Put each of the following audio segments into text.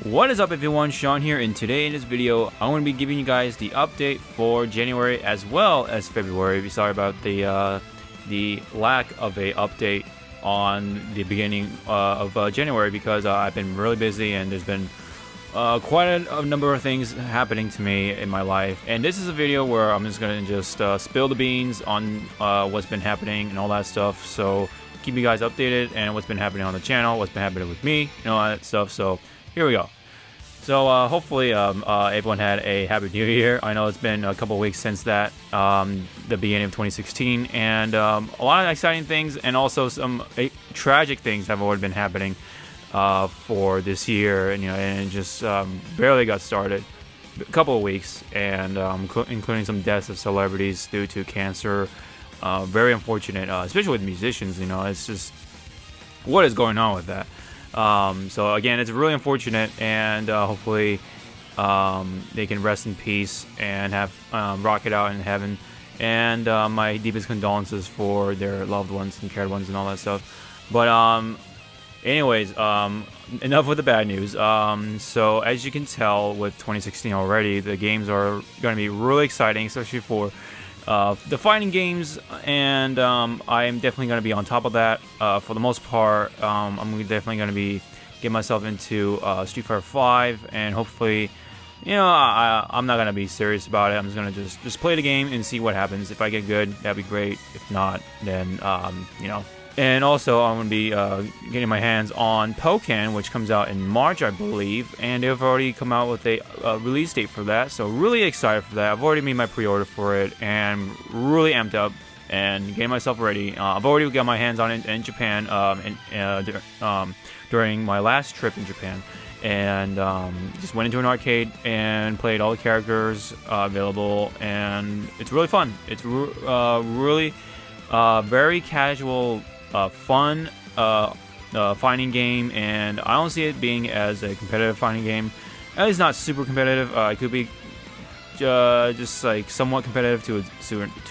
What is up everyone, Sean here, and today in this video I'm going to be giving you guys the update for January as well as February. Sorry about the lack of a update on the beginning of January because I've been really busy and there's been quite a number of things happening to me in my life. And this is a video where I'm just going to spill the beans on what's been happening and all that stuff. So keep you guys updated and what's been happening on the channel, what's been happening with me and all that stuff. So here we go. So hopefully everyone had a happy new year. I know it's been a couple weeks since that, the beginning of 2016, and a lot of exciting things and also some tragic things have already been happening for this year, and it just barely got started. A couple of weeks, and including some deaths of celebrities due to cancer. Very unfortunate, especially with musicians. It's just what is going on with that. So again, it's really unfortunate, and hopefully they can rest in peace and have rock it out in heaven. And my deepest condolences for their loved ones and cared ones and all that stuff. But anyways, enough with the bad news. So as you can tell with 2016 already, the games are going to be really exciting, especially for the fighting games, and I am definitely going to be on top of that. For the most part, I'm definitely going to be getting myself into Street Fighter 5, and hopefully, I'm not going to be serious about it. I'm just going to just play the game and see what happens. If I get good, that'd be great. If not, then And also, I'm going to be getting my hands on Pokken, which comes out in March, I believe. And they've already come out with a release date for that. So really excited for that. I've already made my pre-order for it and really amped up and getting myself ready. I've already got my hands on it in Japan during my last trip in Japan. And just went into an arcade and played all the characters available. And it's really fun. It's really very casual, fun fighting game, and I don't see it being as a competitive fighting game. It's not super competitive. It could be just like somewhat competitive to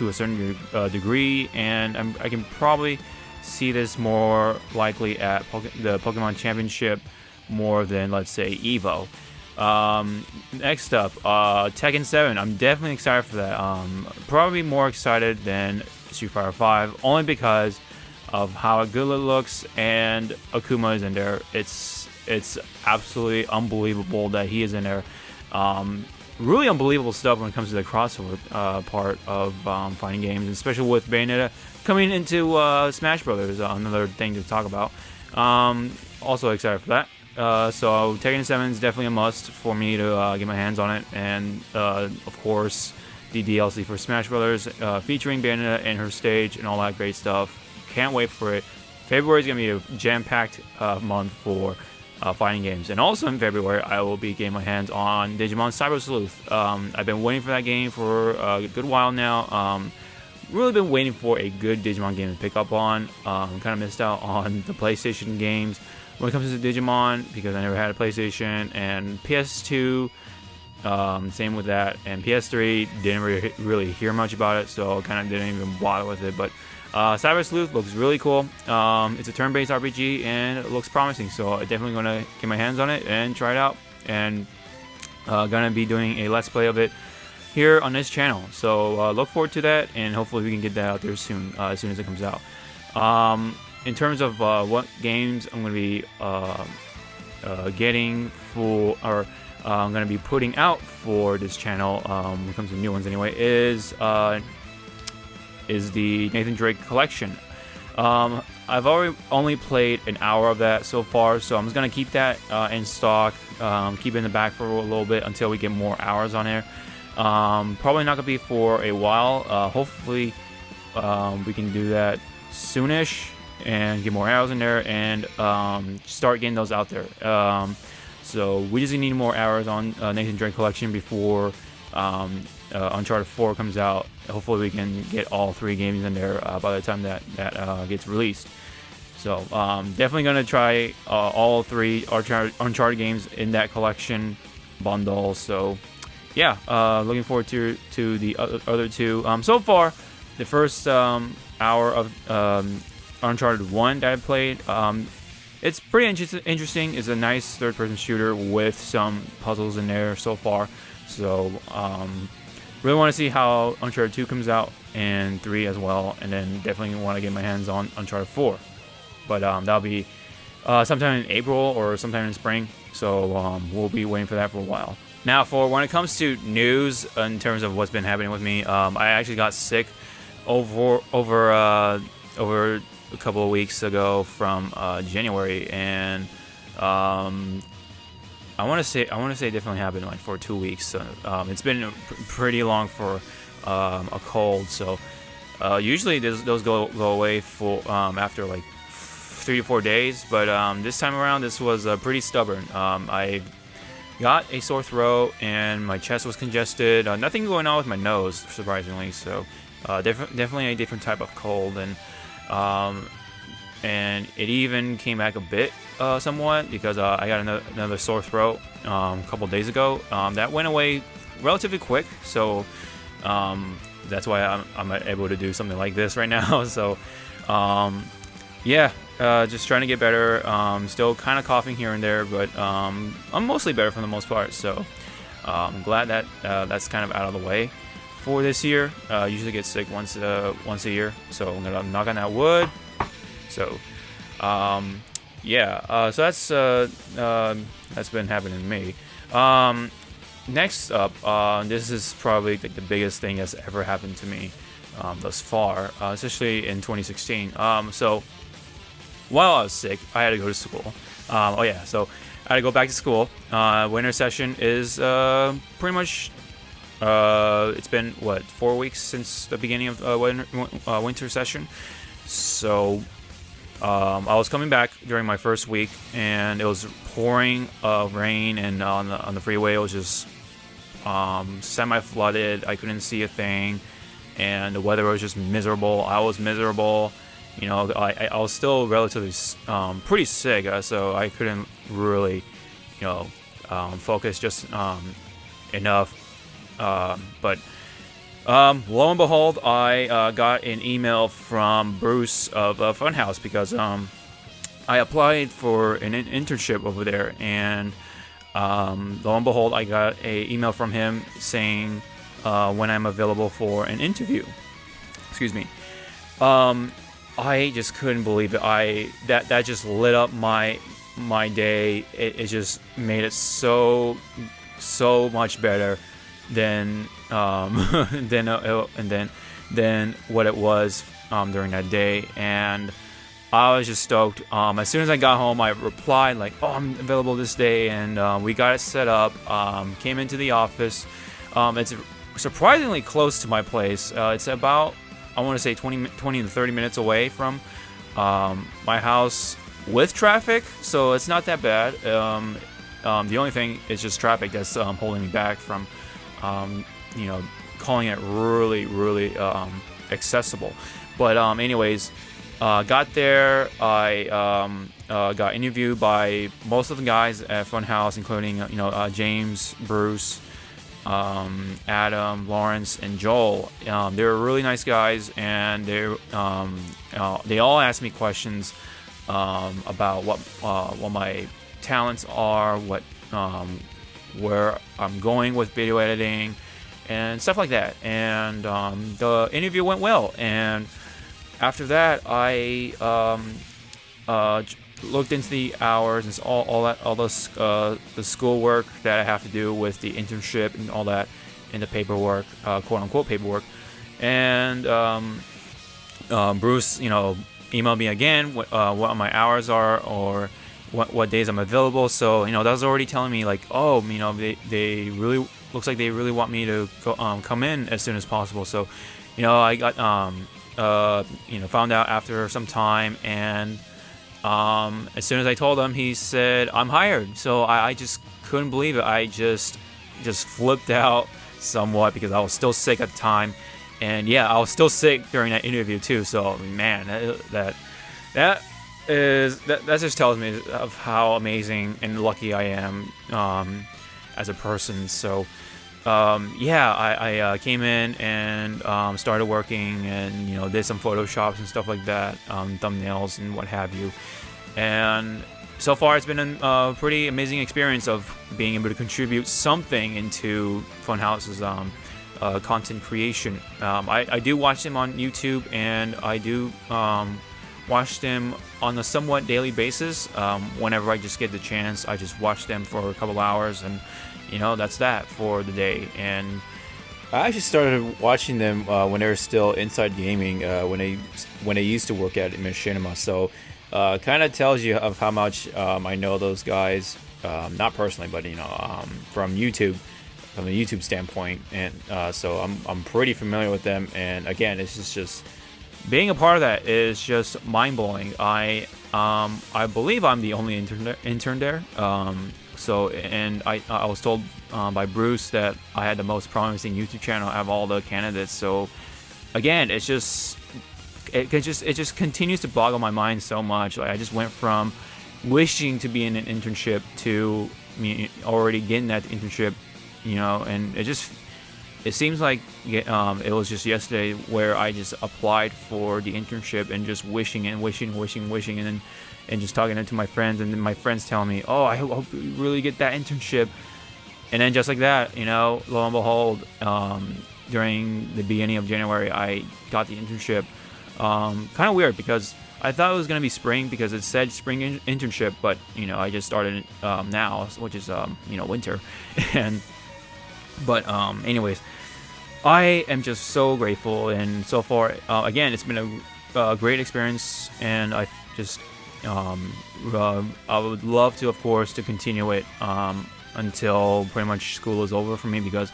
a certain degree, and I can probably see this more likely at the Pokemon Championship more than, let's say, Evo. Next up, Tekken 7. I'm definitely excited for that. Probably more excited than Street Fighter 5, only because of how good it looks, and Akuma is in there. It's absolutely unbelievable that he is in there. Really unbelievable stuff when it comes to the crossover part of fighting games, especially with Bayonetta coming into Smash Brothers. Another thing to talk about. Also excited for that. So Tekken 7 is definitely a must for me to get my hands on it, and of course the DLC for Smash Brothers featuring Bayonetta and her stage and all that great stuff. Can't wait for it. February is going to be a jam-packed month for fighting games. And also in February, I will be getting my hands on Digimon Cyber Sleuth. I've been waiting for that game for a good while now. Really been waiting for a good Digimon game to pick up on. Kind of missed out on the PlayStation games when it comes to Digimon because I never had a PlayStation. And PS2, same with that. And PS3, didn't really hear much about it, so kind of didn't even bother with it. But Cyber Sleuth looks really cool. It's a turn-based RPG and it looks promising, so I'm definitely going to get my hands on it and try it out, and going to be doing a Let's Play of it here on this channel. So look forward to that, and hopefully we can get that out there soon, as soon as it comes out. In terms of what games I'm going to be getting for, or I'm going to be putting out for this channel, when it comes to new ones anyway, is the Nathan Drake collection. I've only played an hour of that so far, so I'm just gonna keep that in stock, keep it in the back for a little bit until we get more hours on there. Probably not gonna be for a while. Hopefully we can do that soonish and get more hours in there and start getting those out there. So we just need more hours on Nathan Drake collection before Uncharted 4 comes out. Hopefully we can get all 3 games in there by the time that gets released. So definitely going to try all 3 Uncharted games in that collection bundle. So yeah, looking forward to the other 2. So far, the first hour of Uncharted 1 that I played, it's pretty interesting. It's a nice third-person shooter with some puzzles in there so far. So really want to see how Uncharted 2 comes out, and 3 as well, and then definitely want to get my hands on Uncharted 4. But that'll be sometime in April or sometime in spring. So we'll be waiting for that for a while. Now, for when it comes to news in terms of what's been happening with me, I actually got sick over a couple of weeks ago from January, and I want to say it definitely happened like for 2 weeks. So, it's been pretty long for a cold. So usually those go away for after like 3 to 4 days, but this time around this was pretty stubborn. I got a sore throat and my chest was congested. Nothing going on with my nose, surprisingly. So definitely a different type of cold, and it even came back a bit somewhat because I got another sore throat a couple days ago. That went away relatively quick, so that's why I'm able to do something like this right now. So yeah, just trying to get better. Still kind of coughing here and there, but I'm mostly better for the most part. So I'm glad that that's kind of out of the way for this year. Usually get sick once a year, so I'm gonna knock on that wood. So yeah, so that's been happening to me. Next up, this is probably like the biggest thing that's ever happened to me thus far, especially in 2016. So while I was sick, I had to go to school. So I had to go back to school. Winter session is pretty much. It's been 4 weeks since the beginning of winter session. So I was coming back during my first week, and it was pouring rain, and on the freeway it was just semi-flooded. I couldn't see a thing, and the weather was just miserable. I was miserable. I was still relatively pretty sick, so I couldn't really, focus just enough. But lo and behold, I got an email from Bruce of Funhouse because I applied for an internship over there, and lo and behold, I got an email from him saying when I'm available for an interview. Excuse me. I just couldn't believe it. That just lit up my day. It just made it so much better than than what it was during that day, and I was just stoked. As soon as I got home, I replied like, "Oh, I'm available this day," and we got it set up. Came into the office. It's surprisingly close to my place. It's about, I want to say 20 to 30 minutes away from my house with traffic, so it's not that bad. The only thing is just traffic that's holding me back from calling it really accessible. But anyways, got there. I got interviewed by most of the guys at Funhouse, including James, Bruce, Adam, Lawrence, and Joel. They were really nice guys, and they all asked me questions about what my talents are, where I'm going with video editing, and stuff like that. And the interview went well. And after that, I looked into the hours and all the schoolwork that I have to do with the internship and all that, and the paperwork, quote unquote paperwork. And Bruce, emailed me again what my hours are, or what days I'm available. So that was already telling me like, they really looks like they really want me to go, come in as soon as possible. So I got found out after some time, and as soon as I told him, he said I'm hired. So I just couldn't believe it. I just flipped out somewhat because I was still sick at the time, and I was still sick during that interview too. So man, that just tells me of how amazing and lucky I am as a person. So I came in and started working, and did some photoshops and stuff like that, thumbnails and what have you. And so far, it's been a pretty amazing experience of being able to contribute something into Funhouse's content creation. I do watch them on YouTube, and I do watch them on a somewhat daily basis. Whenever I just get the chance, I just watch them for a couple hours, and that's that for the day. And I actually started watching them when they were still Inside Gaming, when they used to work at Machinima. So kind of tells you of how much I know those guys, not personally, but from YouTube, from the YouTube standpoint. And so I'm pretty familiar with them. And again, it's just being a part of that is just mind blowing. I believe I'm the only intern there. And I was told by Bruce that I had the most promising YouTube channel out of all the candidates. So again, it just continues to boggle my mind so much. Like, I just went from wishing to be in an internship to already getting that internship, and it seems like it was just yesterday where I just applied for the internship and just wishing, and just talking to my friends, and then my friends telling me, "Oh, I hope you really get that internship." And then just like that, lo and behold, during the beginning of January, I got the internship. Kind of weird because I thought it was gonna be spring because it said spring internship, but I just started now, which is winter, But anyways, I am just so grateful, and so far, again, it's been a great experience, and I just I would love to, of course, to continue it until pretty much school is over for me, because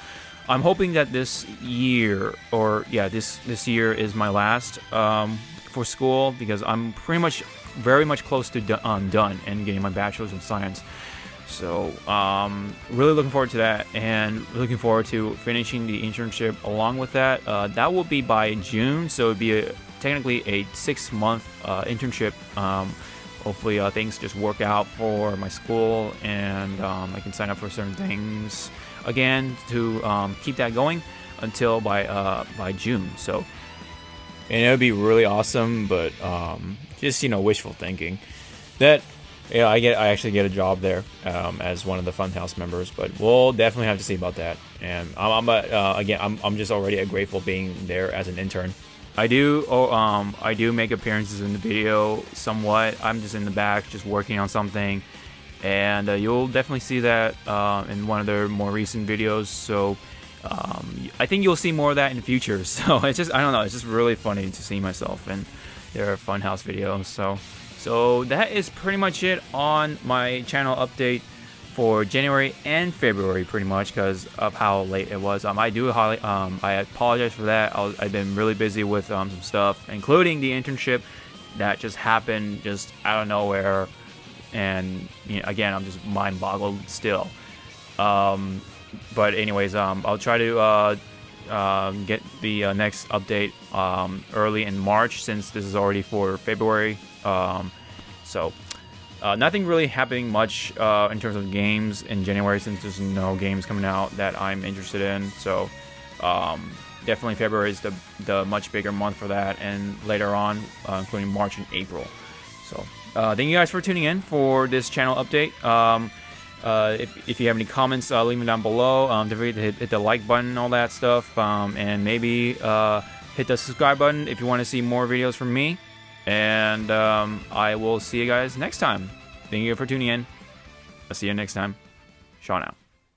I'm hoping that this year, this year is my last for school, because I'm very much close to done and getting my bachelor's in science. So really looking forward to that, and looking forward to finishing the internship along with that. That will be by June, so it'd be technically a 6-month internship. Hopefully things just work out for my school, and I can sign up for certain things again to keep that going until by June. So, and it would be really awesome, but just wishful thinking that I actually get a job there as one of the Funhouse members, but we'll definitely have to see about that. And I'm just already grateful being there as an intern. I do make appearances in the video somewhat. I'm just in the back, just working on something, and you'll definitely see that in one of their more recent videos. So I think you'll see more of that in the future. So I don't know, it's just really funny to see myself in their Funhouse videos. So that is pretty much it on my channel update for January and February, pretty much because of how late it was. I apologize for that. I've been really busy with some stuff, including the internship that just happened just out of nowhere, and again, I'm just mind boggled still. But anyways, I'll try to get the next update early in March, since this is already for February. So nothing really happening much in terms of games in January, since there's no games coming out that I'm interested in. So definitely February is the much bigger month for that, and later on, including March and April. So thank you guys for tuning in for this channel update. If you have any comments, leave them down below. Don't forget to hit the like button and all that stuff, and maybe hit the subscribe button if you want to see more videos from me. And I will see you guys next time. Thank you for tuning in. I'll see you next time. Sean out.